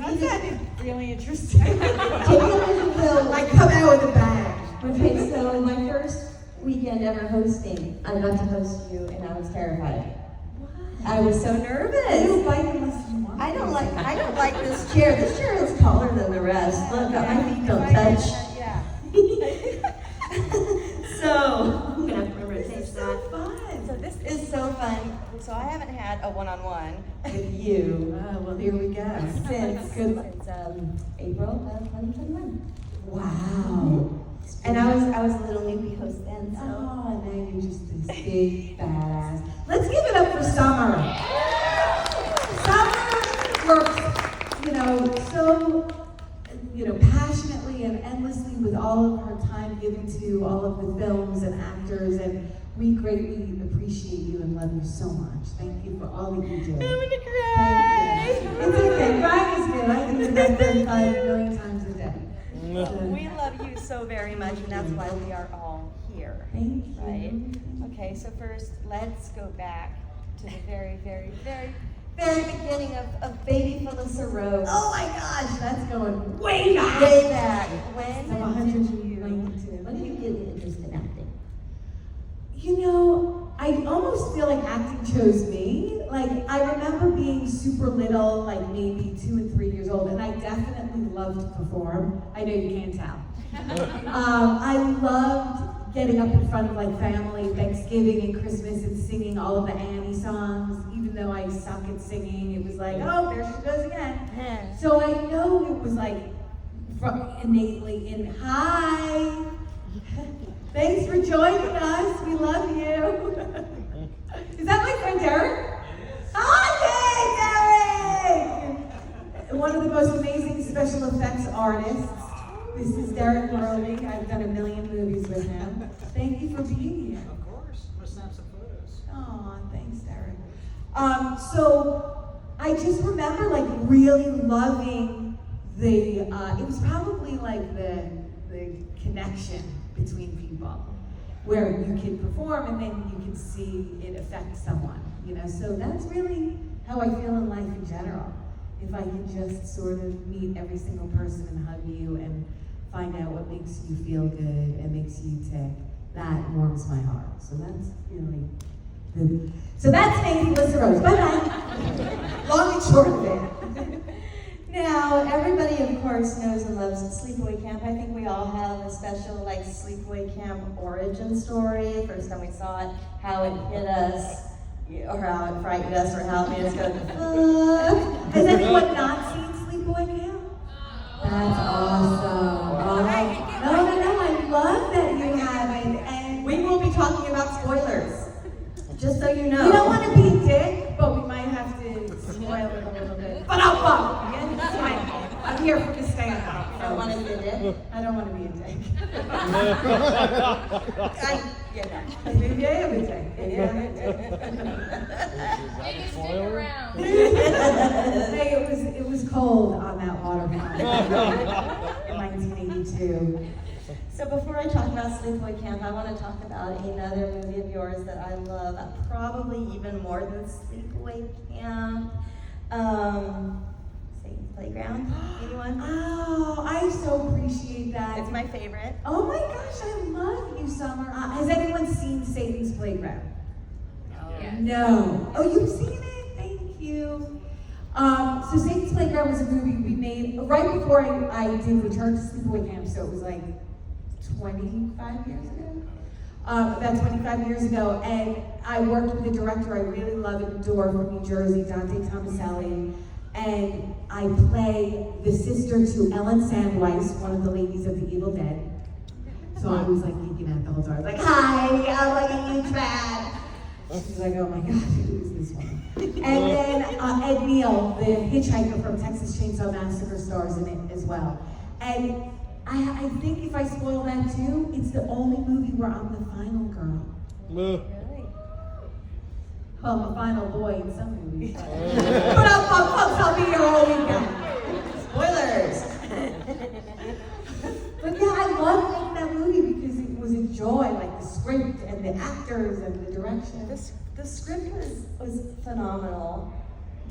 That sounded really interesting. I come out with a bag. Okay, so my first weekend ever hosting, I got to host you, and I was terrified. I was so nervous. You bite unless you want. I don't like this chair. This chair is taller than the rest. Look, my feet don't touch. Yeah. So I'm gonna have to remember to This taste is so that. fun. So this is so fun. So I haven't had a one-on-one with you Oh, well, here we go. since April of 2021. Wow. And I was a little newbie host then. So Oh, now you're just this big badass. Let's give it up for Summer. Summer works, so, passionately and endlessly with all of her time given to all of the films and actors, and we greatly appreciate you and love you so much. Thank you for all that you do. I'm gonna Thank you. It's okay, crying is good. I do that 35 million times a day. We love you so very much, and that's why we are all here. Thank you. Right? Okay, so first, let's go back to the very, very, very, very beginning of baby Felissa Rose. Oh my gosh, that's going way back. Way back. When I'm did 192. when did you get interested in acting? I almost feel like acting chose me. Like, I remember being super little, like maybe 2 and 3 years old, and I definitely loved to perform. I know you can't tell. I loved getting up in front of like family, Thanksgiving and Christmas, and singing all of the Annie songs. Even though I suck at singing, it was like, oh, there she goes again. So I know it was like innately in. Hi. Thanks for joining us. We love you. Is that my friend Derek? Hi, Derek! One of the most amazing special effects artists. This is Derek Worley. I've done a million movies with him. Thank you for being here. Of course. I'm going to snap some photos. Aw, thanks, Derek. So I just remember like really loving it was probably like the connection between people, where you can perform and then you can see it affect someone, So that's really how I feel in life in general. If I can just sort of meet every single person and hug you and find out what makes you feel good and makes you tick, that warms my heart. So that's really good. So that's me, Felissa Rose. Bye-bye. Long and short of it. Now, everybody, of course, knows and loves Sleepaway Camp. I think we all have a special, Sleepaway Camp origin story. First time we saw it, how it hit us, or how it frightened us, or how it made us go, fuck. Has anyone not seen Sleepaway Camp? That's awesome. No, I love that you haven't. And We will be talking about spoilers, just so you know. we don't want to be a dick, but we might have to spoil it a little bit. But I'll fuck. It's fine. I'm here for the stand up. I don't want to be a dick. I don't want to be a dick. Yeah, I'm a dick. Maybe stick around. Hey, it was cold on that waterfront in 1982. So before I talk about Sleepaway Camp, I want to talk about another movie of yours that I love, probably even more than Sleepaway Camp. Satan's Playground. Anyone? Oh, I so appreciate that. It's my favorite. Oh my gosh, I love you, Summer. Has anyone seen Satan's Playground? Yes. No. Oh, you've seen it? Thank you. So Satan's Playground was a movie we made right before I did Return to Sleepaway Camp, so it was like 25 years ago. About 25 years ago, and I worked with a director I really love and adore from New Jersey, Dante Tomaselli, and I play the sister to Ellen Sandweiss, one of the ladies of The Evil Dead. So I was like geeking out the whole time. I was like, hi, I'm like a huge fan. She's like, oh my God, who is this one? And then Ed Neal, the hitchhiker from Texas Chainsaw Massacre, stars in it as well. And I think if I spoil that too, it's the only movie where I'm the final girl. Really? Well, I'm a final boy in some movies. But I'll be here all weekend. Spoilers! But yeah, I love making that movie because it was a joy, like the script and the actors and the direction. The script was phenomenal.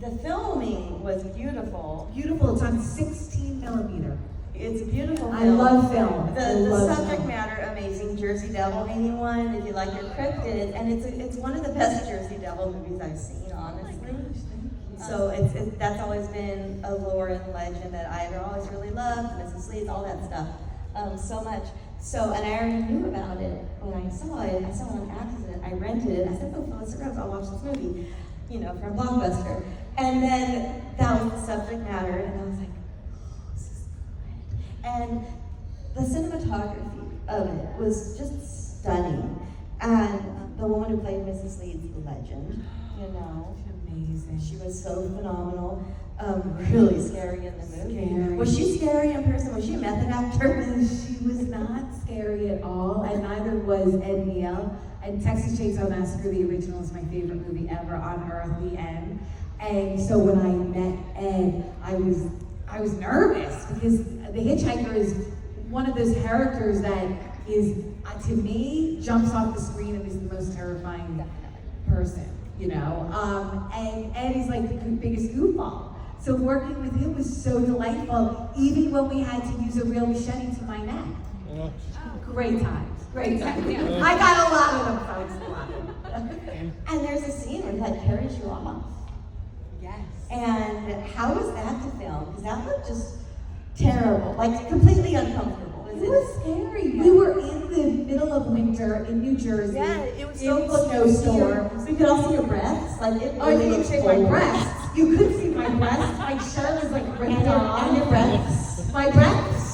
The filming was beautiful. Beautiful. It's on 16 millimeter. It's a beautiful film. I love film. I The love subject film. matter, amazing. Jersey Devil, anyone, if you like your cryptids, and it's one of the best Jersey Devil movies I've seen, honestly. So that's always been a lore and legend that I've always really loved, Mrs. Leeds, all that stuff, so much. So, and I already knew about it when I saw it. I saw it on accident. I rented it. I said, oh, Felissa Rose, I'll watch this movie, from Blockbuster. And then that was the subject matter, and I was like, oh, this is good. And the cinematography of it was just stunning. And the woman who played Mrs. Leeds, the legend, Amazing. she was so phenomenal. Really scary in the movie. Scary. Was she scary in person? Was she a method actor? She was not scary at all, and neither was Ed Neal. And Texas Chainsaw Massacre, the original, is my favorite movie ever on earth, the end. And so when I met Ed, I was nervous because the hitchhiker is one of those characters that is, to me, jumps off the screen and is the most terrifying person, and Ed is like the biggest goofball. So working with him was so delightful, even when we had to use a real machete to my neck. Great times, great times. I got a lot of them, folks, a lot of them. And there's a scene where that carries you off. Yes. And how was that to film? Because that looked just terrible, like completely uncomfortable. It was scary. We were in the middle of winter in New Jersey. Yeah, it was in so a snowstorm. We could all see your breaths. Like it Oh, you really didn't looked see my cold. breasts. You could see my breasts. My shirt was like ripped off. And your breaths. My breasts.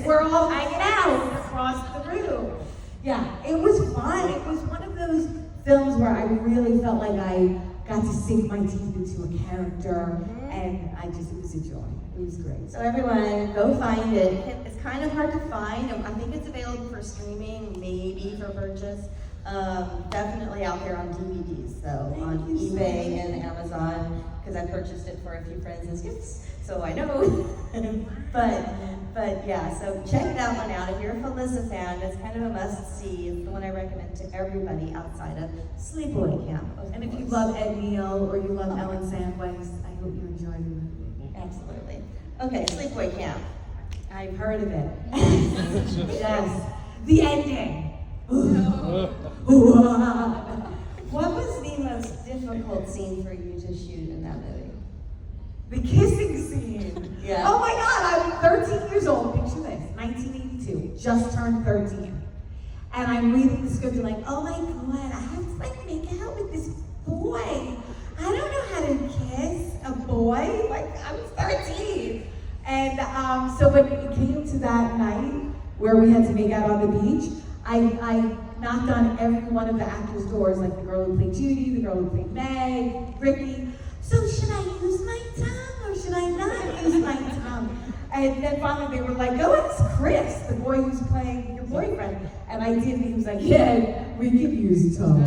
We're all hanging out across the room. Yeah, it was fun. It was one of those films where I really felt like I got to sink my teeth into a character, and it was a joy. It was great. So everyone, go find it. It's kind of hard to find. I think it's available for streaming, maybe for purchase. Definitely out there on DVDs, though, on eBay and Amazon, because I purchased it for a few friends as gifts, so I know. but yeah, so check that one out. If you're a Felissa fan, it's kind of a must-see. It's the one I recommend to everybody outside of Sleepaway Camp. And if you love Ed Neal or you love Ellen Sandweiss, I hope you enjoy the movie. Absolutely. Okay, Sleepaway Camp. I've heard of it. Yes. The ending. What was the most difficult scene for you to shoot in that movie? The kissing scene. Yeah. Oh my God, I'm 13 years old. Picture this, 1982, just turned 13. And I'm reading the script and like, oh my God, I have to make out with this boy. I don't know how to kiss a boy. I was 13. And so when it came to that night where we had to make out on the beach, I knocked on every one of the actors' doors, like the girl who played Judy, the girl who played Meg, Ricky. So should I use my tongue or should I not use my tongue? And then finally they were like, go ask Chris, the boy who's playing your boyfriend. And I did, and he was like, yeah, we can use tongue. I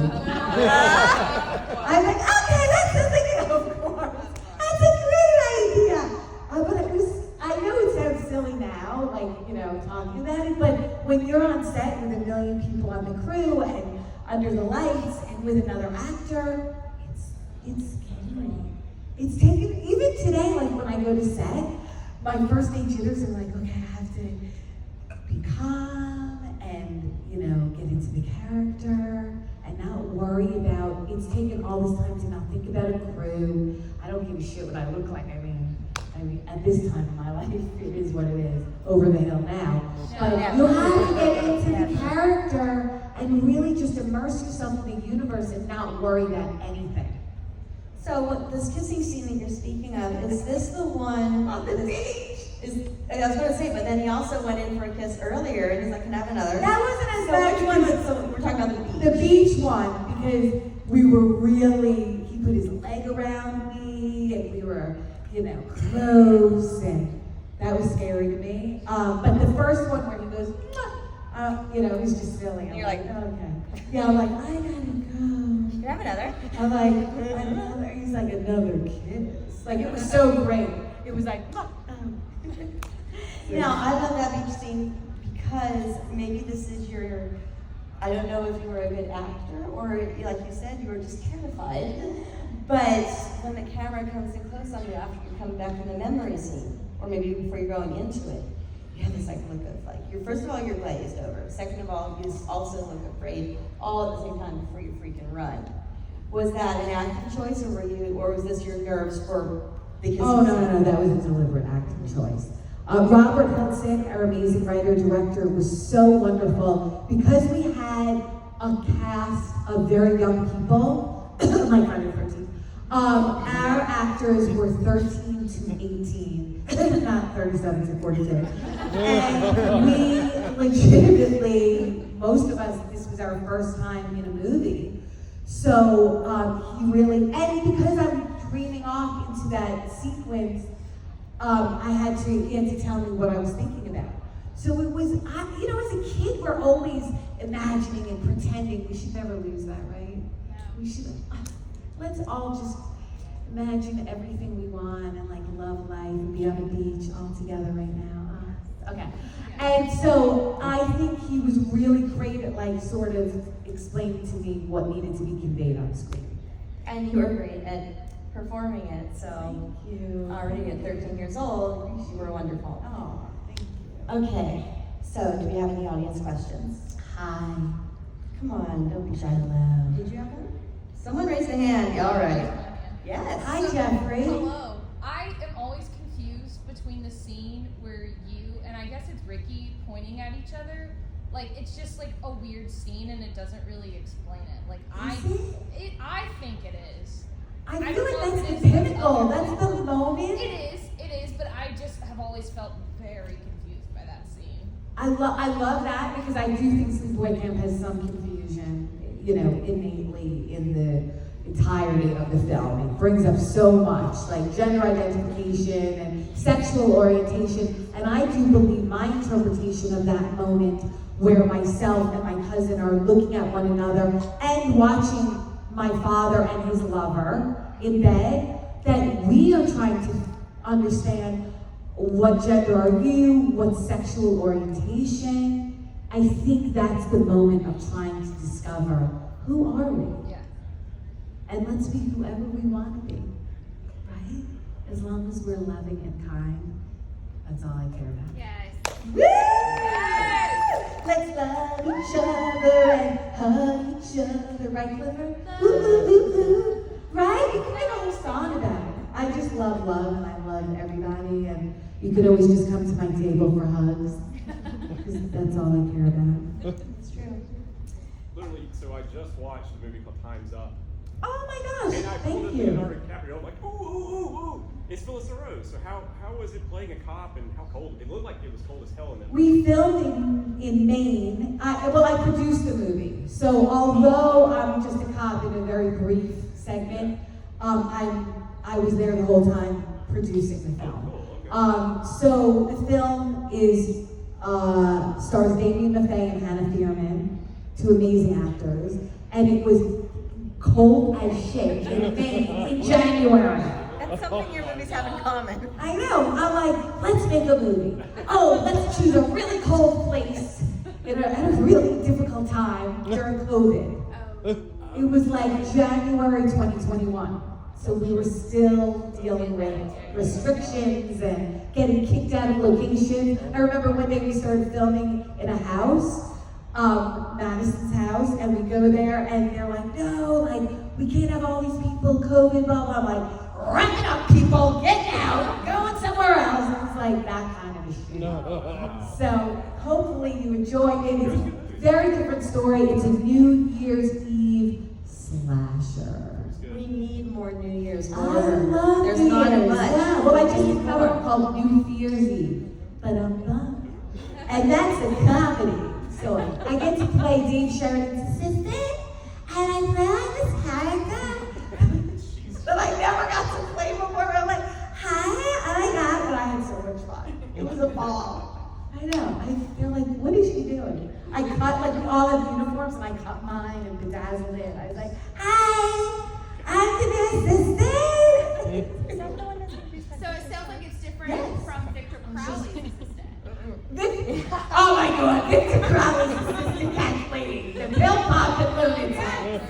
was like, okay, that's something, of course. That's a great idea. But I know it sounds silly now, talking about it, but when you're on set with 1 million people on the crew and under the lights and with another actor, it's scary. It's taken, even today, when I go to set, my first day jitters are like, okay, I have to be calm and, get into the character and not worry about, it's taken all this time to not think about a crew. I don't give a shit what I look like. I mean, at this time in my life, it is what it is. Over the hill now. But you have to get into the character and really just immerse yourself in the universe and not worry about anything. So this kissing scene that you're speaking of, is this the one On the beach. I was going to say, but then he also went in for a kiss earlier, and he's like, can I have another? That wasn't as So bad. which one? So we're talking about the beach. The beach one, because we were really, he put his leg around me, and we were, close, and that was scary to me. But the first one where he goes, it was just silly. And you're like, okay. Yeah, I'm like, I gotta go. Can I have another? I'm like, another, he's like, another kiss. It was so great. It was like, Now, I love that beach scene because maybe this is I don't know if you were a good actor or, like you said, you were just terrified. But when the camera comes in close on you after you come back from the memory scene, or maybe before you're going into it, you have this like look of like, you're first of all you're glazed over. Second of all, you also look afraid all at the same time before you freaking run. Was that an active choice, or was this your nerves for because? Oh no, that was a deliberate acting choice. Robert Hudson, our amazing writer director, was so wonderful because we had a cast of very young people, like Friday the 13th. Our actors were 13 to 18, not 37 to 42. And we legitimately, most of us, this was our first time in a movie. So he really, and because I'm dreaming off into that sequence, he had to tell me what I was thinking about. So it was, as a kid, we're always imagining and pretending. We should never lose that, right? No. We should, let's all just imagine everything we want and like love life and be on a beach all together right now. Okay. And so I think he was really great at like sort of explaining to me what needed to be conveyed on screen. And you were great at performing it, so Thank you. already at 13 years old, you were wonderful. Oh, thank you. Okay, so do we have any audience questions? Hi. Come on, don't be shy. Hello. Did you have one? Someone raised a hand. All right. Yes. Hi, So, Jeffrey. Hello. I am always confused between the scene where you and I guess it's Ricky pointing at each other. Like it's just like a weird scene and it doesn't really explain it. Like I think it is. I I feel don't know like if that's it the is. pinnacle. That's the moment. It is, but I just have always felt very confused by that scene. I love that because I do think Sleepaway Camp has some confusion, innately in the entirety of the film. It brings up so much, like gender identification and sexual orientation. And I do believe my interpretation of that moment where myself and my cousin are looking at one another and watching my father and his lover in bed, that we are trying to understand what gender are you, what sexual orientation. I think that's the moment of trying to discover who are we? Yeah. And let's be whoever we want to be, right? As long as we're loving and kind, that's all I care about. Yes. Woo! Let's love each other and hug each other, right, Clifford? Ooh, ooh, ooh, ooh. Right? You can make a whole song about it. I just love love and I love everybody, and you could always just come to my table for hugs, because that's all I care about. It's true. Literally, so I just watched the movie called Time's Up. Oh my gosh, And I pulled thank up you. Leonardo DiCaprio. I'm like, ooh, ooh, ooh, ooh. It's Felissa Rose. So how was it playing a cop and how cold? It looked like it was cold as hell in that movie. We filmed in Maine. I produced the movie. So although I'm just a cop in a very brief segment, I was there the whole time producing the film. Cool, okay. So the film is stars Damien Maffei and Hannah Thierman, two amazing actors, and it was cold as shit in Maine in January. That's something your movies have in common. I know. I'm like, let's make a movie. Oh, let's choose a really cold place at a really difficult time during COVID. It was like January 2021. So we were still dealing with restrictions and getting kicked out of locations. I remember one day we started filming in a house, Madison's house, and we go there and they're like, no, like, we can't have all these people, COVID, blah, blah. I'm like, wrap it up, people, get out, going somewhere else. And it's like that kind of a shit. So hopefully you enjoy it. It's a very different story. It's a New Year's Eve slasher. We need more New Year's I horror. love There's New not Year's. much. Yeah. Well, I just We did need another more. one called New Year's Eve. And that's a comedy. So I get to play Dave Sheridan's assistant, and I play on this character that I never got to play before. I'm like, hi, oh my God, but I had so much fun. It was a ball. I know. They're like, what is she doing? I cut, like, we all have uniforms, and I cut mine and bedazzled it. I was like, hi, I'm the assistant. Is that the one that's increased? So it sounds like it's different Yes. from Victor Crowley's assistant. Oh my God, Victor Crowley's assistant catch lady, the pill popping lunatic.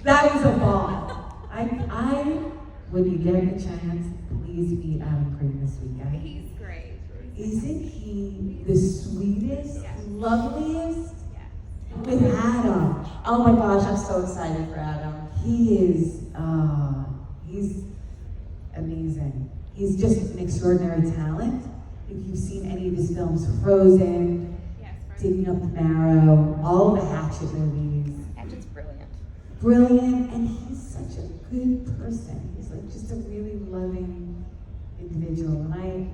That was a ball. When you get a chance, please meet Adam Crane this weekend. He's great. Isn't he the sweetest, Yes. loveliest? Yes. With Adam. Oh my gosh, I'm so excited for Adam. He's amazing. He's just an extraordinary talent. If you've seen any of his films, Frozen, Yes. Right. Digging Up the Marrow, all the Hatchet movies. And it's brilliant. Brilliant, and he's such a good person. He's like just a really loving individual, and I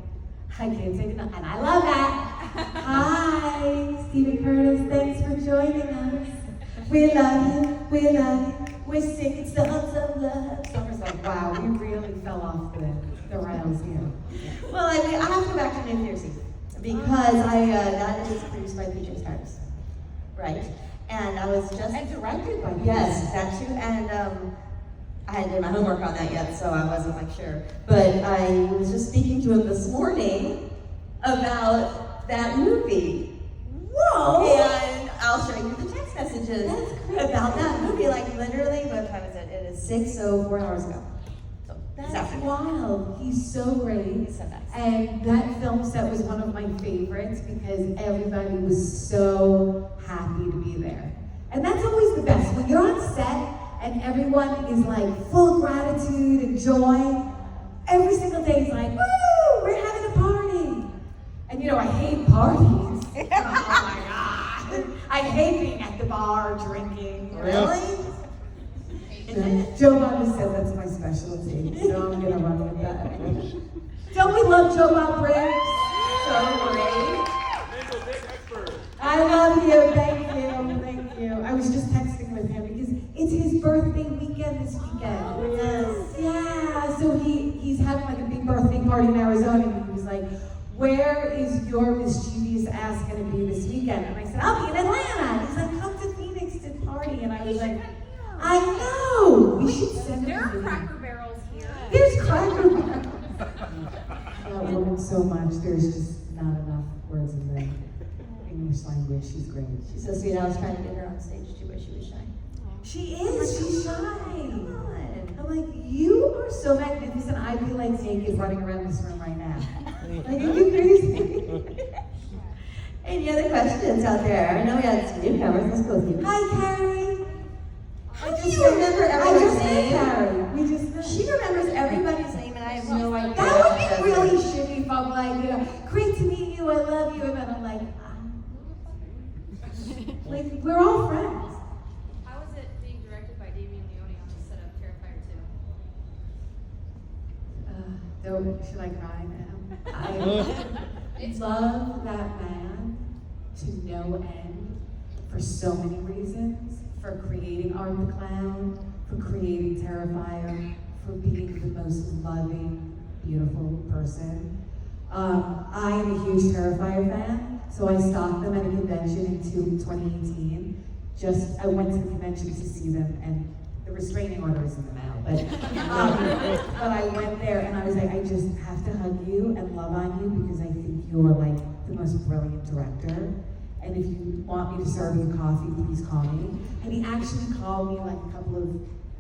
can't say enough, and I love that. Hi, Stephen Curtis, thanks for joining us. We love you, we're singing songs of love. Summer's like, wow, we really fell off the rails here. Well, I have to go back to New Year's Eve because that is produced by PJ Stars, right? And I was just And directed by yes, that too. And I hadn't done my homework on that yet, so I wasn't like sure. But I was just speaking to him this morning about that movie. Whoa! And I'll show you the text messages about that movie. Like literally, what time is it? It is 6, so 4 hours ago. So That's wild. He's so great. He's so nice. And that film set was one of my favorites because everybody was so happy to be there. And that's always the best. When you're on set and everyone is like full of gratitude and joy, every single day is like, woo, we're having a party. And you know, I hate parties. Oh my God. I hate being at the bar drinking. Really? Joe Bob has said that's my specialty, so I'm gonna run with that. Don't we love Joe Bob Briggs? So great. Mental dick expert. I love you, thank you. I was just texting with him because it's his birthday weekend this weekend. Yes. Yeah, so he's having like a big birthday party in Arizona, and he was like, where is your mischievous ass gonna be this weekend? And I said, I'll be in Atlanta. He's like, come to Phoenix to party, and I was like, I know! We should send There are him. Cracker Barrels here. There's Cracker Barrel. I love woman so much, there's just not enough words in the English language. She's great. She's so sweet. I was trying to get her on stage too, but she was shy. She is, she's shy. I'm like, you are so magnificent, I feel like naked running around this room right now. Like, are you crazy? Any other questions out there? I know we had some newcomers. Let's go with you. Hi, Carrie. How do you remember everyone's name? Carrie. We just met. She remembers everybody's name, and I have no idea. That would be really shitty if I'm like, you know, great to meet you, I love you, and then I'm like, like, we're all friends. How was it being directed by Damien Leone on the set of Terrifier 2? Should I cry now? I love that man to no end for so many reasons. For creating Art the Clown, for creating Terrifier, for being the most loving, beautiful person. I am a huge Terrifier fan, so I stalked them at a convention in 2018. I went to the convention to see them, and the restraining order is in the mail. But I went there, and I was like, I just have to hug you and love on you because I think you're like the most brilliant director. And if you want me to serve you coffee, please call me. And he actually called me like a couple of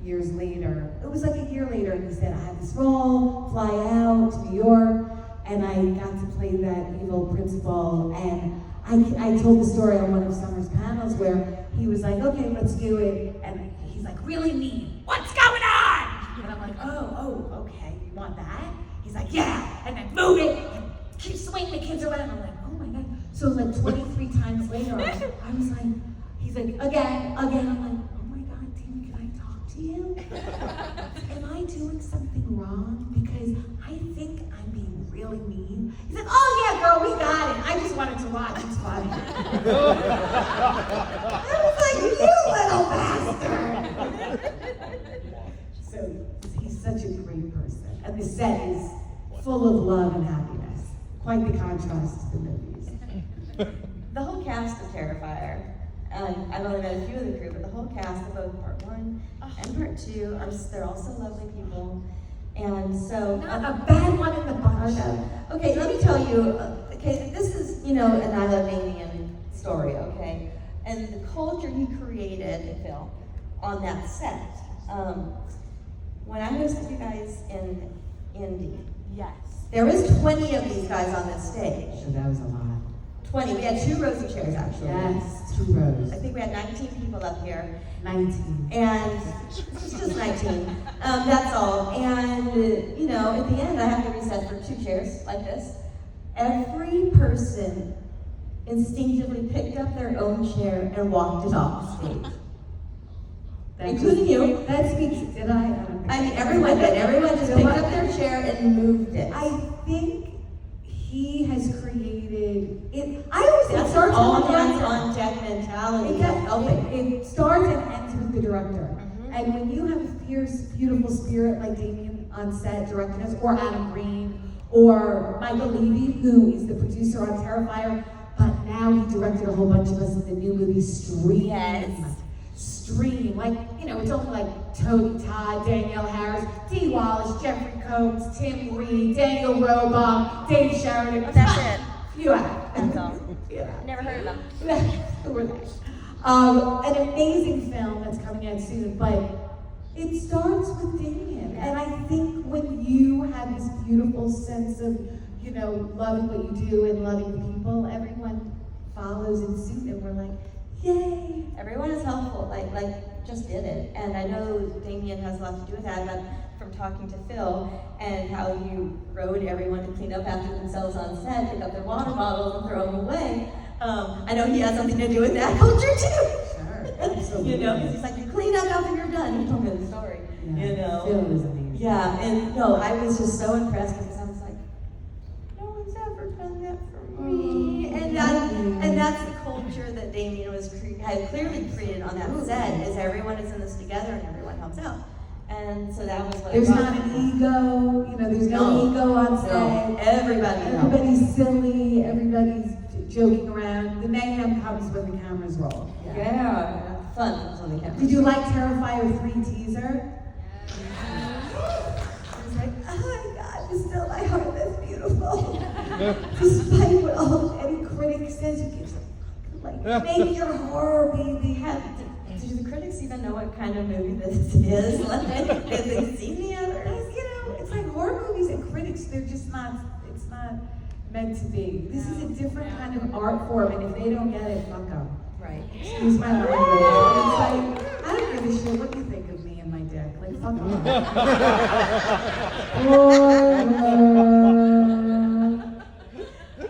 years later. It was like a year later, and he said, I had this role, fly out to New York, and I got to play that evil principal. And I told the story on one of Summer's panels where he was like, okay, let's do it. And he's like, really mean, what's going on? And I'm like, oh, okay, you want that? He's like, yeah, and then move it, and keep swinging the kids around. I'm like, oh my God. So like 23 times later, I was like, he's like, again. I'm like, oh my God, Tina, can I talk to you? Am I doing something wrong? Because I think I'm being really mean. He's like, oh yeah, girl, we got it. I just wanted to watch. It's funny. I was like, you little bastard. So he's such a great person. And the set is full of love and happiness. Quite the contrast to the movies. The whole cast of Terrifier, I've only met a few of the crew, but the whole cast of both part 1 and part 2 they're all so lovely people. And so Not a bad one in the bunch. Okay, let me tell you, okay, this is, an I Love Damien story, okay? And the culture he created, Phil, on that set. when I hosted you guys in Indy, Yes. there was 20 of these guys on this stage. So that was a lot. 20. We had 2 rows of chairs, actually. Yes, 2 rows. I think we had 19 people up here. 19. And it's just 19. That's all. And, you know, at the end, I have to reset for 2 chairs like this. Every person instinctively picked up their own chair and walked it off the stage. Including you. That speaks, did I? Don't I mean, think- everyone did. Everyone just picked up their chair and moved it. I think he has created it. I always think it That's starts all with the hands director. on deck mentality. It, That's helping. it starts and ends with the director. Mhm. And when you have a fierce, beautiful spirit like Damien on set directing us, or Adam Green, or Michael Levy, who is the producer on Terrifier, but now he directed a whole bunch of us in the new movie Stream. Yes. Stream, like, you know, it's only like Tony Todd, Danielle Harris, Dee Wallace, Jeffrey Combs, Tim Reed, Daniel Roebuck, Dave Sheridan. That's it. Few out. That's all. Few out. Never heard of them. Who were they? An amazing film that's coming out soon, but it starts with Damien. And I think when you have this beautiful sense of, you know, loving what you do and loving the people, everyone follows in suit, and we're like, yay! Everyone is helpful, like just did it. And I know Damien has a lot to do with that, but from talking to Phil and how you rode everyone to clean up after themselves on set, pick up their water bottles and throw them away. I know he has something to do with that culture too. Sure, absolutely. You know, 'cause he's like, you clean up after you're done. He told me the story. Yeah, You know. Phil is amazing. Yeah, and no, I was just so impressed because I was like, no one's ever done that for me. And that's the culture that Damien had clearly created on that set, is everyone is in this together and everyone helps out. And so that was what There's brought not an me. ego, you know, there's no No. ego on No, set. everybody helps. Everybody's silly, everybody's joking around. The mayhem comes when the cameras roll. Yeah, fun on the camera. Did you like Terrifier 3 teaser? I was like, oh my God, but still my heart is beautiful. Despite what any critic says, you get like, make your horror, baby. Do the critics even know what kind of movie this is? Like, have they seen the others? You know, it's like horror movies and critics, they're just not, it's not meant to be. This is a different kind of art form, and if they don't get it, fuck them. Right. Excuse my language. It's like, I don't give a shit what you think of me and my dick. Like, fuck them.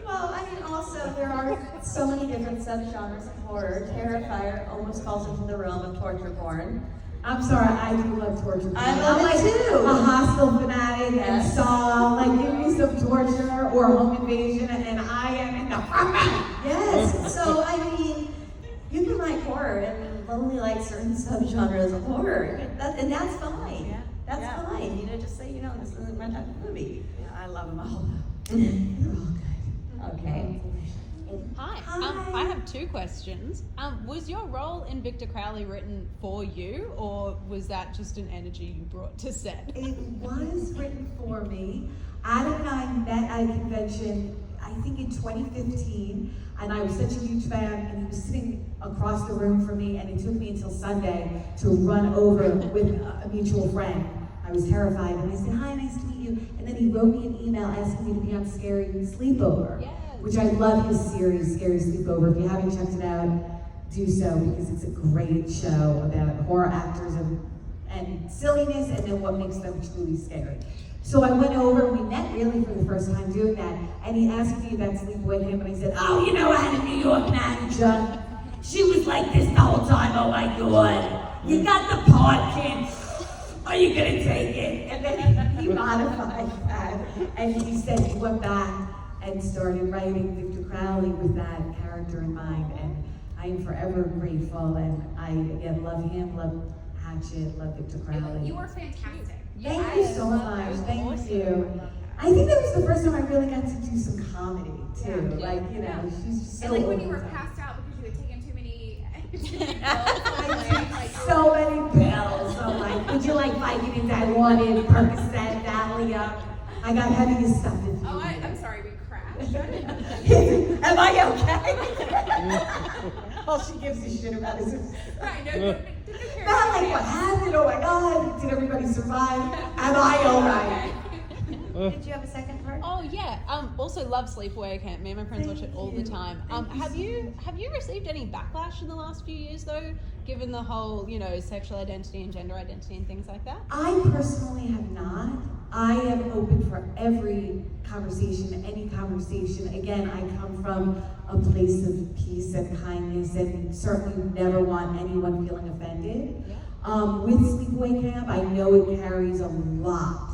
Well, I mean, also, there are so many different subgenres of horror. Terrifier almost falls into the realm of torture porn. I'm sorry, I do love torture. I love I'm it like too. a hostile fanatic Yes. and Saw. Like, give me some torture or home invasion, and I am in the front. Yes. So, I mean, you can like horror and only like certain subgenres of horror. And that's fine. Yeah. That's Yeah. fine. You know, just say, you know, this isn't my type of movie. Yeah, I love them all. They're all good. Okay. Hi. Hi. I have 2 questions. Was your role in Victor Crowley written for you, or was that just an energy you brought to set? It was written for me. Adam and I met at a convention, I think in 2015, and I was such a huge fan, and he was sitting across the room from me, and it took me until Sunday to run over with a mutual friend. I was terrified, and I said, hi, nice to meet you. And then he wrote me an email asking me to be on Scary Sleepover, Yes. which I love his series, Scary Sleepover. If you haven't checked it out, do so, because it's a great show about horror actors and silliness, and then what makes them truly scary. So I went over, and we met really for the first time doing that, and he asked me about Sleep With Him, and I said, oh, you know, I had a New York manager. She was like this the whole time, oh my God. You got the part, kid. Are you gonna take it? And then he modified that, and he said he went back and started writing Victor Crowley with that character in mind, and I am forever grateful, and I, again, love him, love Hatchet, love Victor Crowley. You were fantastic. Thank you so much, thank you. I think that was the first time I really got to do some comedy, too, like, you know, she's just so And like when you were over the top. passed out because you had taken too many I took so many pills. So like, would you like Vicodin, Dilaudid, Percocet, Valium? I got heavy stuff in Oh, I'm sorry, we crashed. Am I okay? All she gives a shit about is Right, no, not like what happened. said, oh my God, did everybody survive? Am I all right? Did you have a second part? Oh yeah. Also love Sleepaway Camp. Me and my friends watch it all the time. Have you received any backlash in the last few years though, given the whole, sexual identity and gender identity and things like that? I personally have not. I am open for every conversation, any conversation. Again, I come from a place of peace and kindness and certainly never want anyone feeling offended. Yeah. With Sleepaway Camp, I know it carries a lot.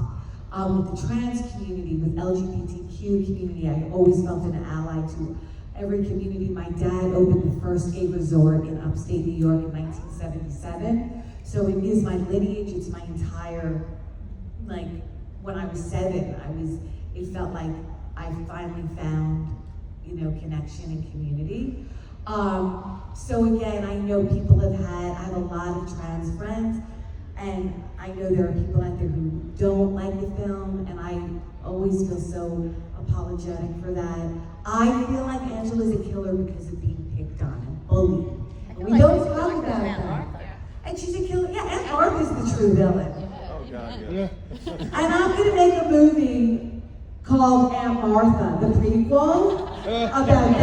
With the trans community, with LGBTQ community, I always felt an ally to every community. My dad opened the first gay resort in upstate New York in 1977. So it is my lineage, it's my entire, when I was 7, it felt like I finally found, connection and community. So again, I know people I have a lot of trans friends, and I know there are people out there who don't like the film, and I always feel so apologetic for that. I feel like Angela's a killer because of being picked on and bullied. And we don't talk about that. And she's a killer. Yeah, Aunt Martha's the true villain. Oh God, yeah. And I'm gonna make a movie called Aunt Martha, the prequel, about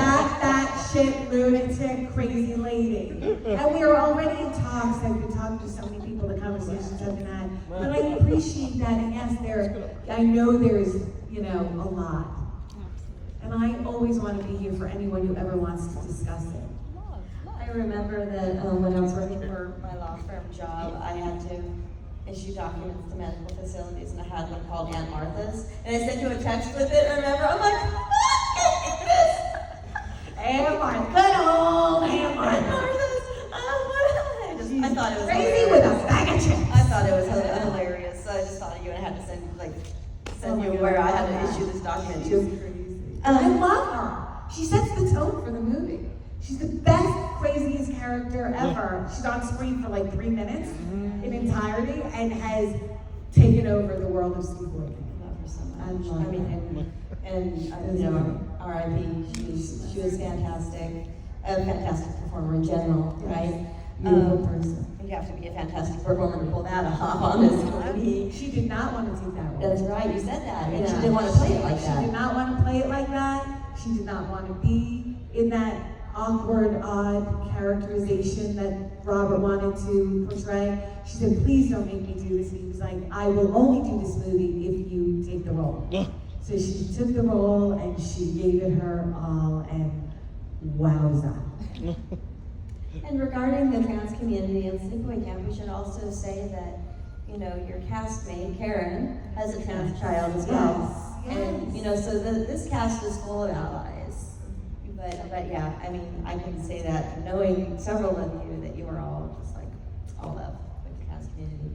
that shit, lunatic, crazy lady. And we are already in talks. I've been talking to so many people, the conversations I've been had. But I appreciate that, and yes, I know there's, a lot. And I always want to be here for anyone who ever wants to discuss it. I remember that when I was working for my law firm job, I had to issue documents to medical facilities, and I had one called Aunt Martha's, and I sent you a text with it. Remember, I'm like, Aunt Martha, good old Aunt Martha. I thought it was Crazy hilarious. with a bag of chips. I thought it was hilarious, so I just thought of you, and I had to send you where I had to issue this document to. I love her. She sets the tone for the movie. She's the best, craziest character ever. She's on screen for 3 minutes in entirety and has taken over the world of Sleepaway Camp. I love her so much. I love I mean, and R.I.P. She was fantastic, a fantastic performer in general, right? Beautiful person. You have to be a fantastic performer to pull that off on this movie. She did not want to take that role. That's right, you said that, and she Yeah. didn't want to play it like She that. did not want to play it like that. She did not want to be in that awkward, odd characterization that Robert wanted to portray. She said, please don't make me do this. And he was like, I will only do this movie if you take the role. So she took the role and she gave it her all, and wowza. And regarding the trans community in Sleepaway Camp, we should also say that, your castmate, Karen, has a trans child as well. Yes, And, so this cast is full of allies. But yeah, I mean, I can say that knowing several of you, that you are all just all up with the cast community.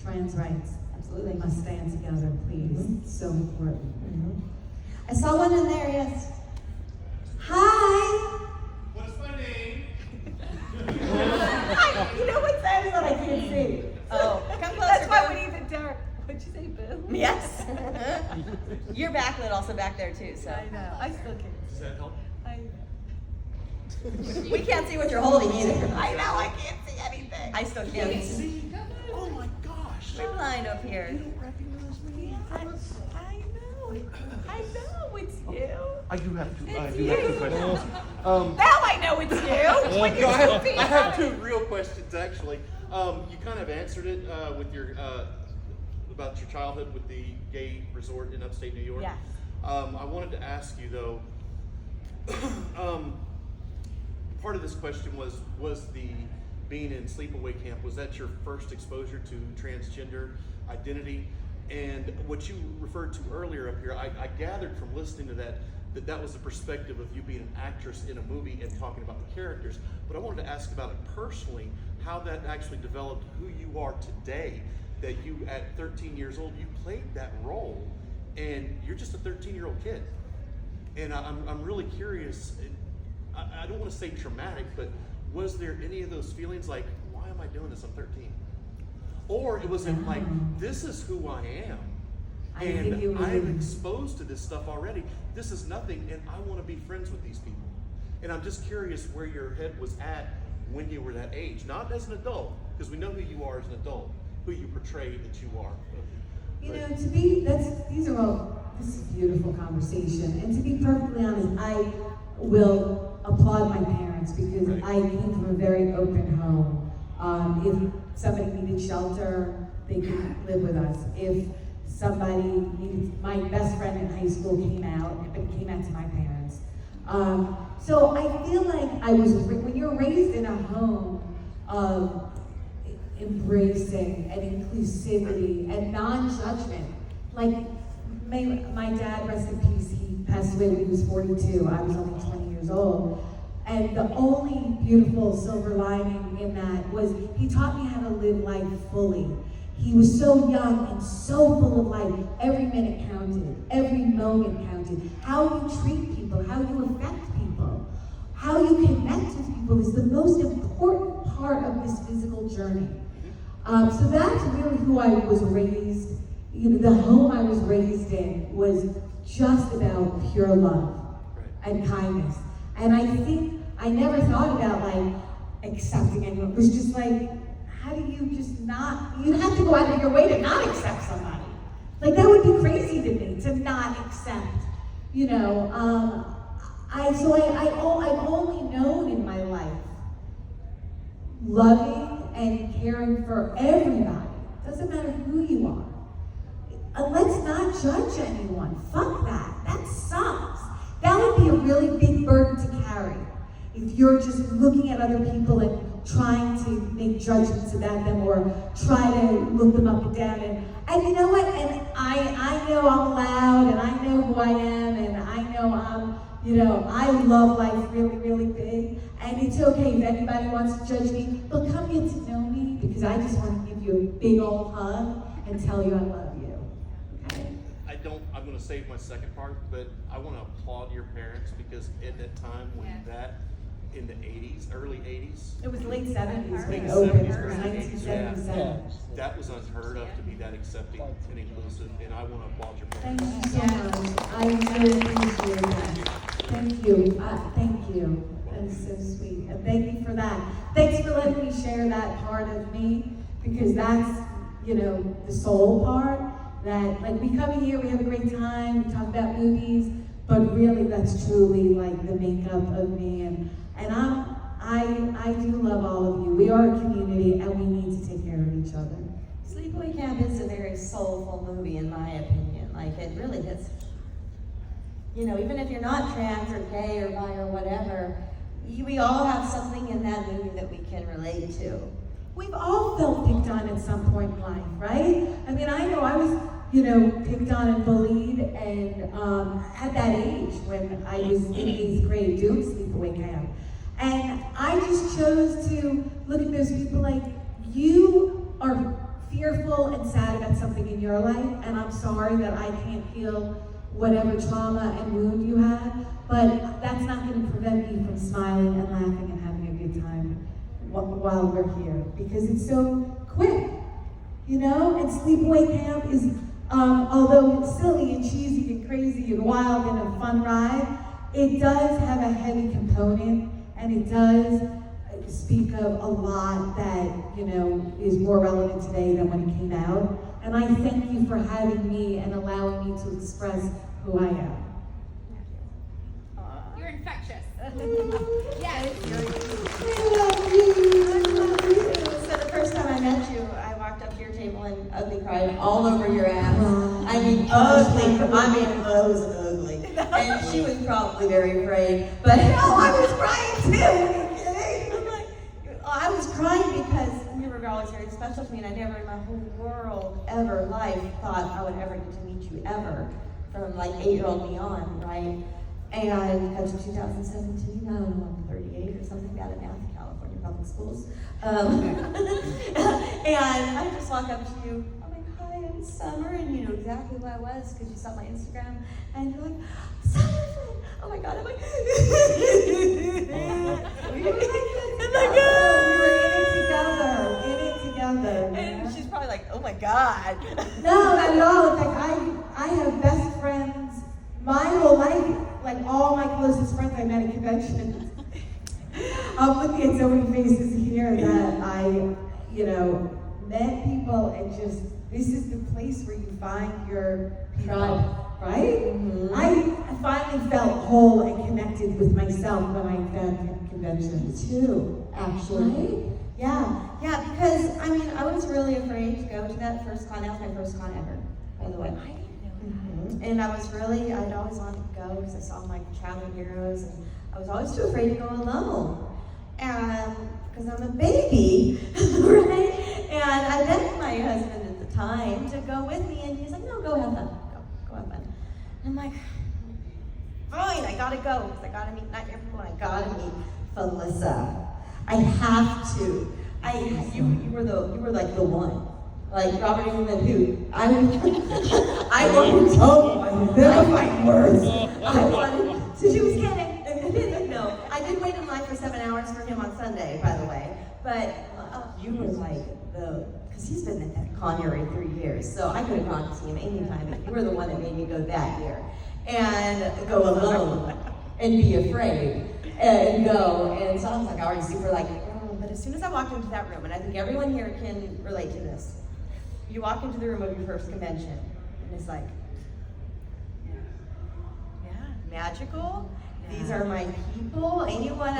Trans rights. Absolutely. They must stand together, please. It's so important. I saw one in there, yes. Hi! What's my name? You know what that is that I can't see? Oh, come closer. That's why Bill. we need the dark. What'd you say, Bill? Yes. Your backlit also back there too, so. I know. I still can't. Does that help? I know. We can't see what you're holding either. I know. I can't see anything. I still can't see. See? Oh my gosh. We're blind up here. You don't recognize me? I know. I know it's you. I do have two you. questions. Now I know it's you. When you I have two real questions actually. You kind of answered it with your about your childhood with the gay resort in upstate New York. Yes. I wanted to ask you though. Part of this question was the being in Sleepaway Camp. Was that your first exposure to transgender identity? And what you referred to earlier up here, I gathered from listening to that was the perspective of you being an actress in a movie and talking about the characters. But I wanted to ask about it personally, how that actually developed who you are today, that you at 13 years old, you played that role and you're just a 13-year-old kid. And I'm really curious, I don't want to say traumatic, but was there any of those feelings like, why am I doing this? I'm 13. Or it was like, this is who I am. I think it And was I'm exposed to this stuff already. This is nothing, and I want to be friends with these people. And I'm just curious where your head was at when you were that age, not as an adult, because we know who you are as an adult, who you portray that you are. You know, this is a beautiful conversation. And to be perfectly honest, I will applaud my parents because Right. I came from a very open home. If somebody needed shelter, they could live with us. If somebody needed, my best friend in high school came out to my parents. So I feel like when you're raised in a home of embracing and inclusivity and non-judgment, like my dad, rest in peace, he passed away when he was 42. I was only 20 years old. And the only beautiful silver lining in that was he taught me how to live life fully. He was so young and so full of life. Every minute counted. Every moment counted. How you treat people, how you affect people, how you connect with people is the most important part of this physical journey. So that's really who I was raised. You know, the home I was raised in was just about pure love and kindness. And I think I never thought about like accepting anyone. It was just like, how do you just not, you have to go out of your way to not accept somebody. Like that would be crazy to me, to not accept, you know. I've only known in my life loving and caring for everybody. Doesn't matter who you are. Let's not judge anyone. Fuck that. That sucks. That would be a really big burden to carry. If you're just looking at other people and trying to make judgments about them or try to look them up and down. And you know what? And I know I'm loud and I know who I am and I know I love life really, really big. And it's okay if anybody wants to judge me, but come get to know me because I just want to give you a big old hug and tell you I love you. Okay? I'm going to save my second part, but I want to applaud your parents because at that time when in the 80s, early 80s. It was late 70s when Late it opened. 70s, It was early 80s, 1977. That was unheard of to be that accepting and inclusive, and I want to applaud your Thank parents. you so much. I really appreciate that. Thank you. Thank you. That is so sweet. And thank you for that. Thanks for letting me share that part of me because that's, the soul part. That, like, we come here, we have a great time, we talk about movies, but really that's truly like the makeup of me. And I do love all of you. We are a community and we need to take care of each other. Sleepaway Camp is a very soulful movie in my opinion. Like it really hits, even if you're not trans or gay or bi or whatever, we all have something in that movie that we can relate to. We've all felt picked on at some point in life, right? I mean, I know I was, picked on and bullied and at that age when I was in 8th grade doing sleepaway camp. And I just chose to look at those people like, you are fearful and sad about something in your life, and I'm sorry that I can't heal whatever trauma and wound you had, but that's not going to prevent me from smiling and laughing and having a good time while we're here, because it's so quick, and sleepaway camp is, although it's silly and cheesy and crazy and wild and a fun ride, it does have a heavy component, and it does speak of a lot that, is more relevant today than when it came out. And I thank you for having me and allowing me to express who I am. You're infectious. Yes. I love you. So the first time I met you, I walked up to your table and ugly cried all over your ass. I mean, ugly. I was ugly. And she was probably very afraid. But no, I was crying too. Are you kidding? I'm like, I was crying because you were always very special to me, and I never in my whole world, ever, life, thought I would ever get to meet you ever. From like 8-year-old me on, right? And got to 2017, I don't know, I'm 38 or something, got it now in California public schools. And I just walk up to you, I'm like, hi, I'm Summer, and you know exactly who I was because you saw my Instagram, and you're like, Summer, oh my God, I'm like, we were in it together. And she's probably like, oh my God. No, not at all. In fact, I have best friends my whole life, like all my closest friends I met at conventions. I'm looking at so many faces here that I, met people and just, this is the place where you find your tribe, right? Mhm. I finally felt whole and connected with myself when I found conventions. Too, actually. Right? Yeah, because I was really afraid to go to that first con. That was my first con ever, by the way. I didn't know Mhm. And I'd always wanted to go because I saw my childhood heroes, and I was always too afraid to go alone. And because I'm a baby, right? And I begged my husband at the time to go with me, and he's like, no, go have fun. Go have fun. And I'm like, fine, I gotta go because I gotta meet not everyone. I gotta meet Felissa. I have to. You were like the one. Like Robert England, who I wanted words. I wanted. So she was kidding. No, I did wait in line for 7 hours for him on Sunday, by the way. But you were like because he's been at that con every 3 years, so I could have gone to see him anytime. But you were the one that made me go that year and go alone and be afraid and go. And so I was like already super like. But as soon as I walked into that room, and I think everyone here can relate to this. You walk into the room of your first convention, and it's like, magical. These are my people. Anyone.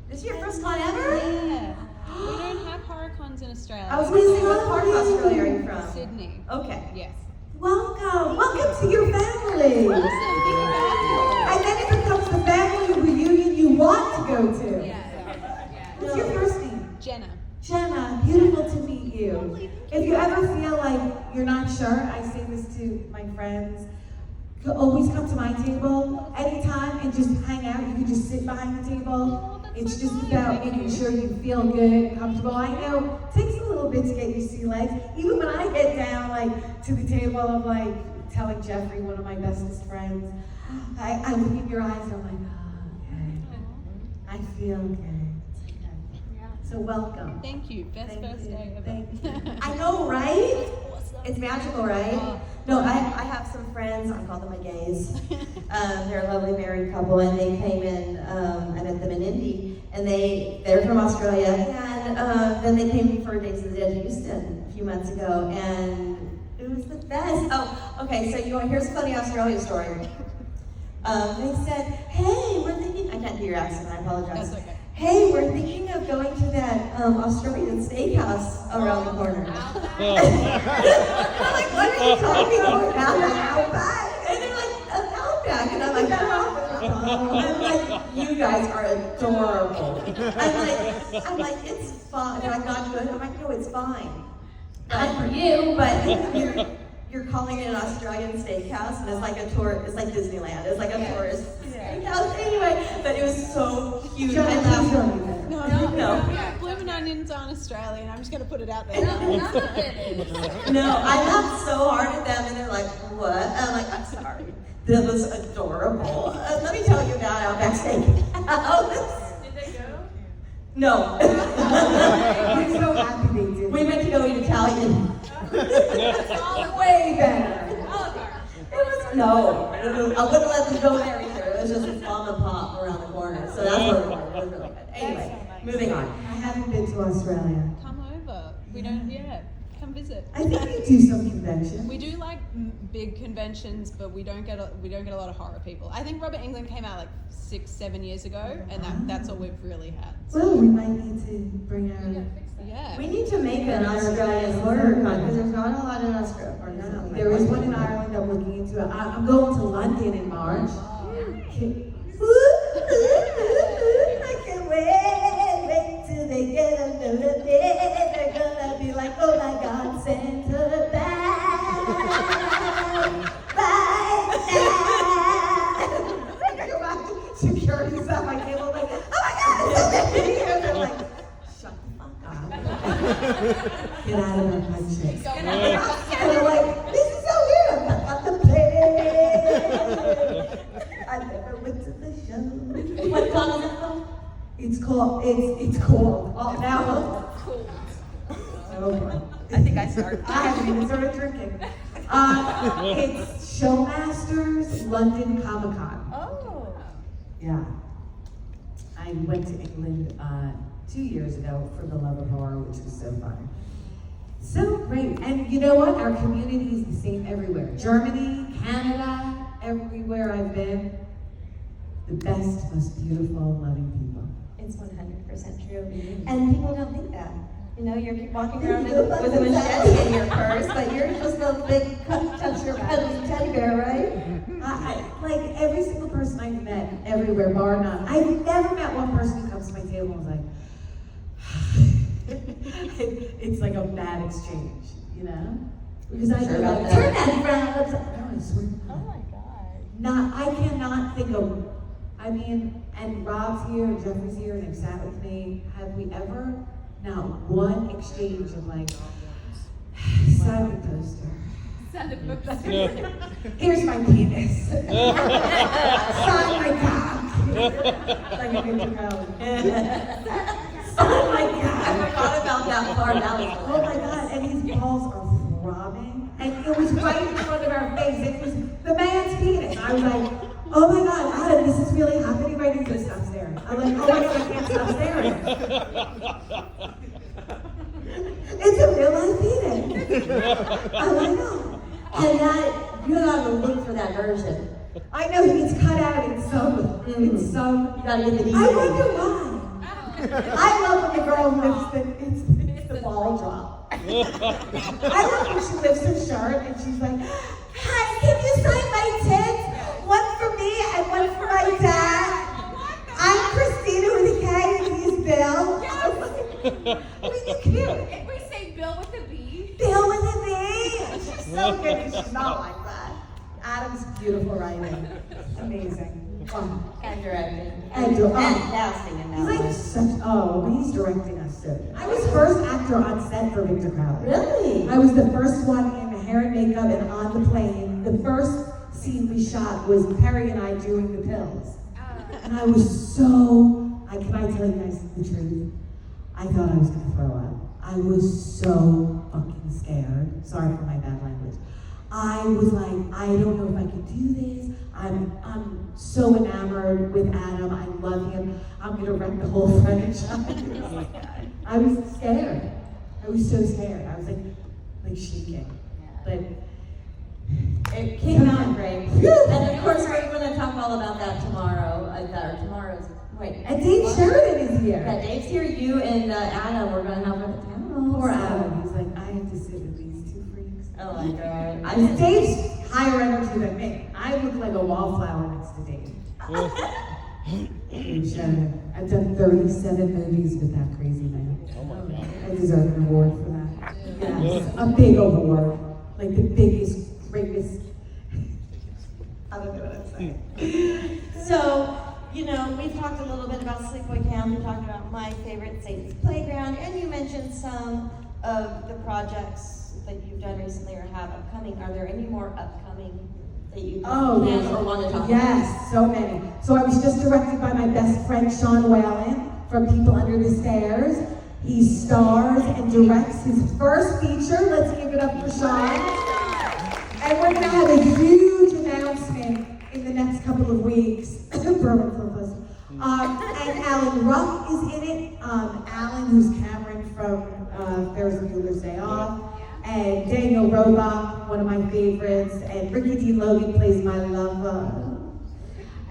This is your first con ever? Yeah. We don't have horror cons in Australia. I was going to say, what part of Australia are you from? Sydney. Okay. Yes. Welcome to your family. Awesome. Thank you for having me. And then it becomes the family reunion you want to go to. Yeah. What's your first name? Jenna. Jenna, beautiful to meet you. If you ever feel like you're not sure, I say this to my friends, always come to my table anytime and just hang out. You can just sit behind the table. It's just about making sure you feel good and comfortable. I know it takes a little bit to get used to your legs. Even when I get down to the table, I'm telling Jeffrey, one of my bestest friends, I look in your eyes and I'm like, oh, okay. I feel good. So welcome. Thank you. Best first day ever. Thank you. I know, right? Awesome. It's magical, right? Oh. No, I have some friends, I call them my gays. They're a lovely married couple, and they came in, I met them in Indy, and they're from Australia, and then they came for Days of the Dead Houston a few months ago, and it was the best. Oh, okay, so here's a funny Australia story. They said, hey, we're thinking, I can't do your accent, I apologize. That's okay. Hey, we're thinking of going to that Australian steakhouse around the corner. I'm like, what are you talking about? An Outback? And they're like, an Outback. And I'm like, I'm like, you guys are adorable. I'm like, it's fine. They're like, not good. I'm like, no, it's fine. Not for you, but you're calling it an Australian steakhouse, and it's like a tour. It's like Disneyland. It's like a tourist steakhouse. Anyway, but it was so cute. I laughed. No. Bloomin' Onions aren't Australian. I'm just going to put it out there. No, I laughed so hard at them, and they're like, what? And I'm like, I'm sorry. That was adorable. Let me tell you about Outback Steakhouse. Did they go? No. We're so happy they did. We went to go eat Italian. Way better. No. I wouldn't let them go there either. It was just mom and pop around the corner. So that's what it was. It was really good. Anyway, moving on. I haven't been to Australia. Come over. We don't, come visit. I think you do some conventions. We do big conventions, but we don't get a lot of horror people. I think Robert England came out 6-7 years ago, and that's all we've really had. Well, we might need to bring our. Yeah. We need to make an Australian horror con because there's not a lot in Australia. There is one in Ireland. I'm looking into it. I'm going to London in March. I can't wait till they get under the bed. They're gonna be like, oh my God, send her back. Security's at my table, like, oh my God, and they're like, shut the fuck up. Get out of my country. And I'm like, this is so weird. I'm not on the plane. I never went to the show. What con is it called? It's called. Oh, now. Oh boy. I think I started. I haven't even started drinking. It's Showmasters London Comic Con. Oh. Yeah. I I went to England 2 years ago for the love of horror, which was so fun. So great. And you know what? Our community is the same everywhere. Germany, Canada, everywhere I've been. The best, most beautiful, loving people. It's 100% true. And people don't think that. You know, you're walking around with a machete in your purse, but you're just a big touch your cuddly teddy bear, right? Like every single person I've met everywhere, bar none. I've never met one person who comes to my table and was like, it's like a bad exchange, you know? Because I go like, turn that around. No, I swear. Oh my God. I cannot think of, I mean, and Rob's here, and Jeffrey's here, and they've sat with me. Have we ever, not one exchange of like, sign the poster. Send a poster. Here's my penis. Sign my cock. Like a Victor Crowley. Sign my cock. I forgot about that part. That was Oh my God, and his balls are throbbing. And it was right in front of our face. It was the man's penis. I was like, oh my God, Adam, this is really happening right now. Stop staring. I'm like, oh my God, I can't stop staring. It's a real life penis. I'm like, no. And that, you gotta look for that version. I know it's cut out in some, You gotta get the I wonder why. I love when the girl lifts it's the ball drop. I love when she lifts her shirt and she's like, hi, can you sign my tits? One for me and one for my dad. I'm Christina with a K and he's Bill. I mean, you're cute. If we say Bill with a B. Bill with a V. She's so good and she's not like that. Adam's beautiful writing. Amazing. And directing. And casting and he's like such, he's directing us too. I was first actor on set for Victor Crowley. Really? I was the first one in hair and makeup and on the plane. The first scene we shot was Perry and I doing the pills. And I was so, can I tell you guys the truth? I thought I was gonna throw up. I was so fucking scared. Sorry for my bad language. I was like, I don't know if I can do this. I'm so enamored with Adam. I love him. I'm gonna wreck the whole franchise. I was scared. I was so scared. I was like shaking. But it came out great. And of course, we're going to talk all about that tomorrow. And Dave Sheridan is here. Yeah, Dave's here. You and Adam, we're going to have a panel. Poor Adam. He's like, I have to sit with these two freaks. Oh my God. Dave's higher energy than me. I look like a wallflower next to Dave. I've done 37 movies with that crazy man. Oh my God. I deserve an award for that. Yes, a big award. Like the biggest, greatest. I don't know what I'm saying. So, we've talked a little bit about Sleepaway Camp. We talked about my favorite, Satan's Playground, and you mentioned some of the projects that you've done recently or have upcoming. Are there any more upcoming that you plan or want to talk about? Yes, so many. So I was just directed by my best friend Sean Whalen from People Under the Stairs. He stars and directs his first feature. Let's give it up for Sean. And we're gonna have a huge announcement in the next couple of weeks. And Alan Ruck is in it. Alan, who's Cameron from Ferris Bueller's Day Off. And Daniel Roebuck, one of my favorites. And Ricky D. Logan plays my lover.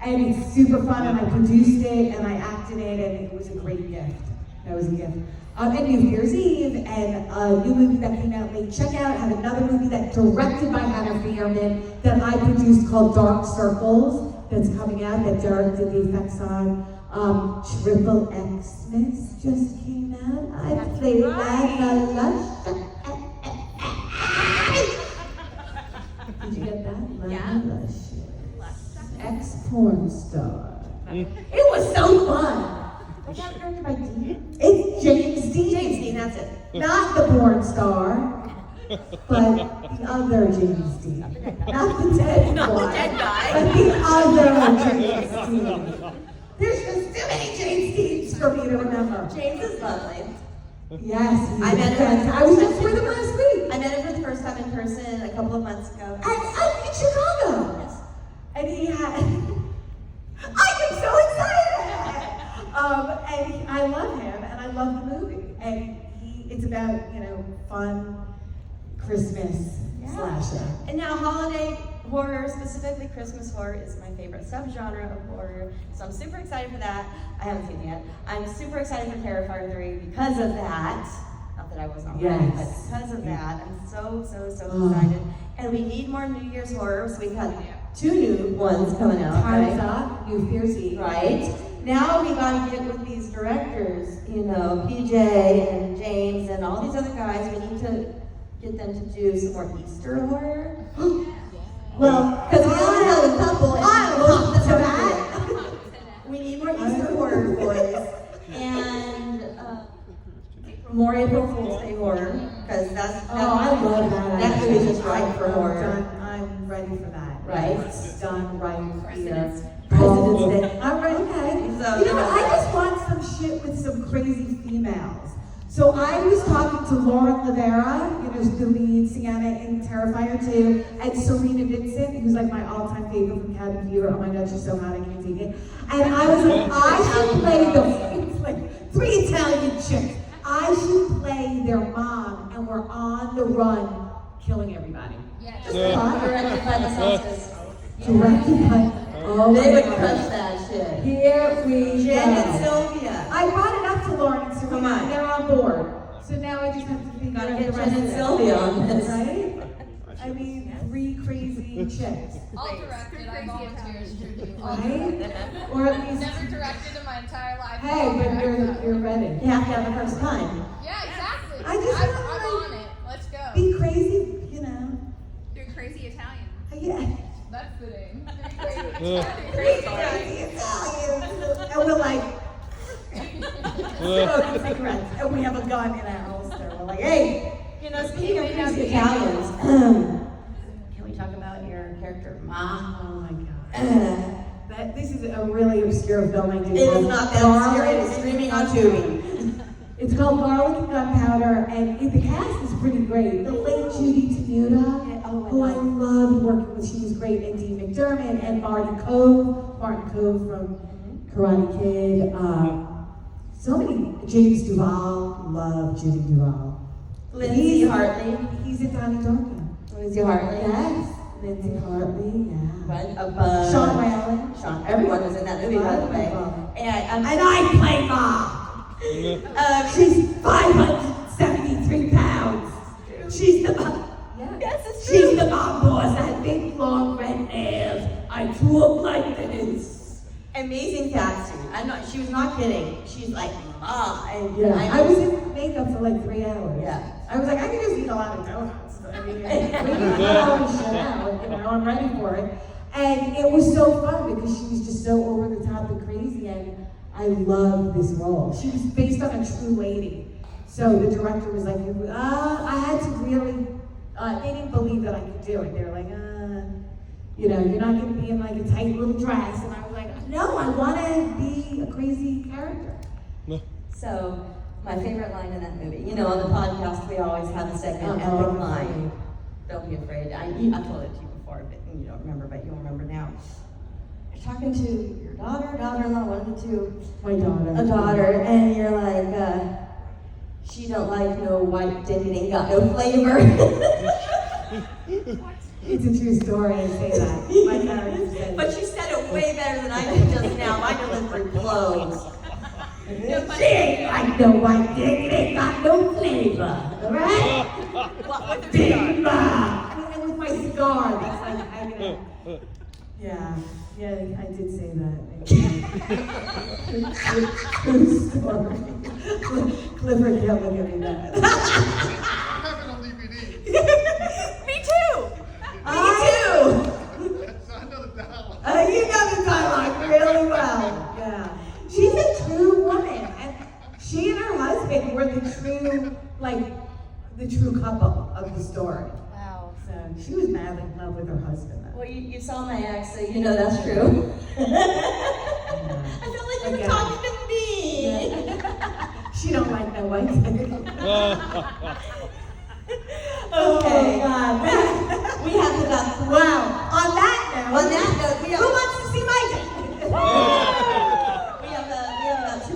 And it's super fun, and I produced it, and I acted it, and it was a great gift. That was a gift. And New Year's Eve, and a new movie that came out late. Check out, I have another movie that's directed by Hannah Fierman that I produced called Dark Circles that's coming out, that Derek did the effects on. Triple Xmas just came out. I played Magna Lush. Did you get that? Magna Lush. Ex-porn star. It was so fun. Was that directed by Dean? It's James Dean. James Dean, that's it. Not the porn star, but the other James Dean. Not the dead guy. But the other James Dean. There's just too many James Deans for me to remember. James is lovely. Yes. I met him. I was just with him last week. I met him for the first time in person a couple of months ago. In Chicago. Yes. And he had, I am so excited! And I love him, and I love the movie. And it's about, fun Christmas slasher. And now holiday horror, specifically Christmas horror, is my favorite subgenre of horror. So I'm super excited for that. I haven't seen it yet. I'm super excited for Terrifier 3 because of that. Not that I wasn't already, but because of that. I'm so excited. And we need more New Year's horror, so we got 2 new ones coming out. Time's Up, New Year's Eve. Right. Now we gotta get with these directors, PJ and James and all these other guys. We need to get them to do some more Easter horror. Well, because we only have a couple. And most of them are good. We need more Easter horror boys. And more April Fool's Day horror. Because I love that. That movie's just right for horror. I'm ready for that. Right? It's done right here. President's Day. I'm ready. Okay. So, I just want some shit with some crazy females. So I was talking to Lauren Rivera, the lead Sienna in Terrifier 2, and Serena Vincent, who's like my all-time favorite from Cabin Fever. Oh my God, she's so hot, I can't take it. And I was like, I should play it's like 3 Italian chicks. I should play their mom, and we're on the run, killing everybody. Yes. Directed by the Solstice. Directed by, They would crush that shit. Here we Jen go. and Sylvia. I brought it up to Lauren and Serena, Come on. and they're on board. So now I just have to figure Gotta out get the rest Jen of and it. Sylvia on this. Right? I mean, 3 crazy chicks. I'll direct it. I volunteer as tribute. Right? Or at least, Never directed in my entire life. hey, I'll but direct you're that. ready. You have to have the first time. Yeah, exactly. I just I'm wanna, on it. Let's go. Be crazy, Doing crazy Italian. Yeah. That's the name. Crazy Italians. And we're like, smoking cigarettes, and we have a gun in our holster. We're like, hey. Speaking of crazy Italians, can we talk about your character, Ma? Oh my God. This is a really obscure film I did. It is called not that obscure. Garlic. It is streaming on Tubi. It's called Garlic and Gunpowder, and the cast is pretty great. The late Judy Tenuta, who I loved working with, she was great, and Dee McDermott, and Martin Cove from Karate Kid. So many, James Duvall, love Judy Duvall. Lindsay Hartley. He's in Donnie Darko. Lindsay Hartley. Yes, Lindsay Hartley, yeah. Right, Sean Whalen. Sean. Everyone was in that movie, by the way. And I play Mom. She's 573 pounds. She's the mom. Yes, it's true. She's the mom boss. I had big, long, red nails. I drew up like this. Amazing fat suit. She was not kidding. She's like, and Yeah, I was in makeup for like 3 hours. Yeah. I was like, I can just eat a lot of donuts. I mean, we can get all this shit out. I'm ready for it. And it was so fun because she was just so over the top and crazy, and I love this role. She was based on a true lady. So the director was like, I had to really, they didn't believe that I could do it. They were like, you're not going to be in like a tight little dress. And I was like, no, I want to be a crazy character. So, my favorite line in that movie. On the podcast, we always have a segment, Uh-oh. epic line. Don't be afraid. I told it to you before, but you don't remember, but you'll remember now. You're talking to your daughter-in-law, one of the two. My daughter. A daughter, and you're like, she don't like no white dick, it ain't got no flavor. It's a true story, I say that. My character said But you said it way better than I did just now. My delivery blows. she ain't like no white dick, it ain't got no flavor. Alright? What with the Big Ma! And with my cigar, that's like hanging out. Yeah, I did say that. True story. Clifford can't look at me bad. I have it on DVD. Me too! I know the dialogue. You know the dialogue really well. Yeah. She's a true woman. And she and her husband were the true couple of the story. Wow. So she was madly in love with her husband. Well, you saw my ex, so you know that's true. I felt like you were Again. talking to me. Yeah. She don't like no white dick. Okay. Oh, God. We have about Wow. On that note, we have who wants to see my dick? we have about 2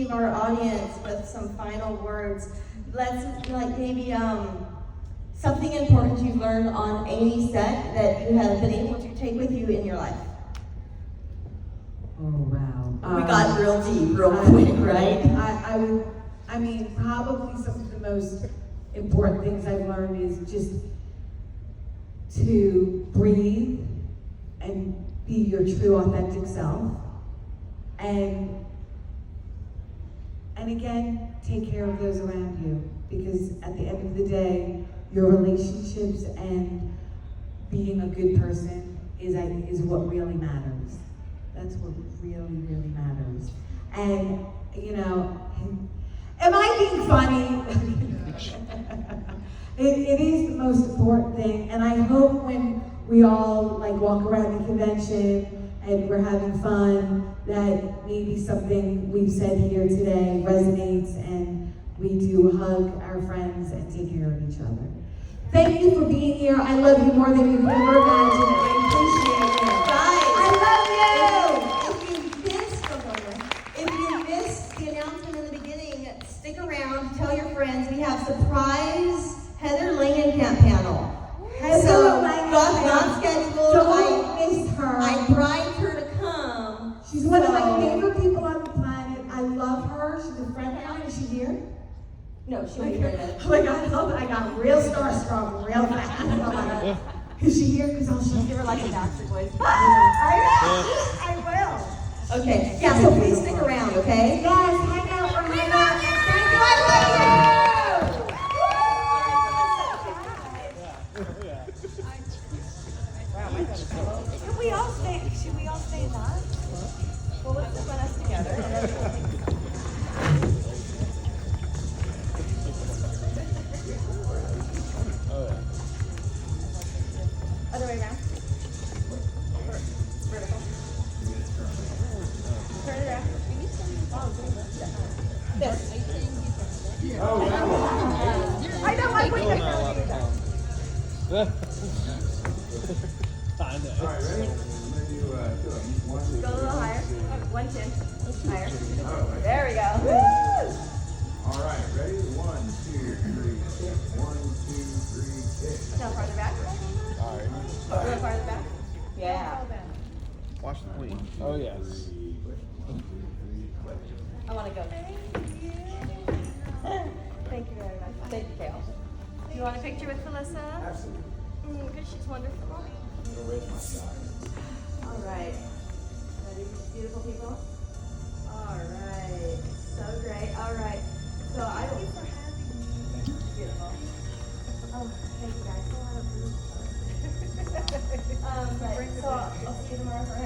leave our audience with some final words. Let's like maybe something important you've learned on any set that you have been able to take with you in your life. Oh wow. We got real deep real quick, right? I mean, probably some of the most important things I've learned is just to breathe and be your true authentic self. And again, take care of those around you, because at the end of the day, your relationships and being a good person is what really matters. That's what really, really matters. And, you know, am I being funny? It is the most important thing, and I hope when we all like walk around the convention and we're having fun, that maybe something we've said here today resonates and we do hug our friends and take care of each other. Thank you for being here. I love you more than you've ever imagined. I appreciate it. Guys, I love you. If you missed the announcement in the beginning, stick around, tell your friends. We have surprise Heather Langenkamp panel. So, not scheduled. Don't miss her. I bribed her to come. She's one of my favorite people on the planet. I love her. She's a friend of mine. Is she here? No, she won't be here in a minute. Oh my God, I got real starstruck real fast. Is she here? Because I'll show Give her like a Backstreet Boys. I will. Okay, yeah, so please stick around, okay? Yes, hang out for Hannah. Thank you, I love you! Should we all stay live? Well, let's put us together and then we'll take other way around. Vertical. Turn it around. This. I know, I wouldn't have done that. I know. Go a little higher. 110. Higher. There we go. All right, ready? 1, 2, 3, kick. 1, 2, 3, kick. Now farther back. All right. A little farther back. Yeah. Watch the queen. Oh yes. I want to go. Thank you very much. Thank you, Kale. Do you want a picture with Felissa? Absolutely. Because she's wonderful. I'm gonna raise my shot. All right. Ready, beautiful people? All right. So great. All right. So I don't. Thank you for having me. Beautiful. Oh, thank you guys. A lot of food. But, so I'll see you tomorrow for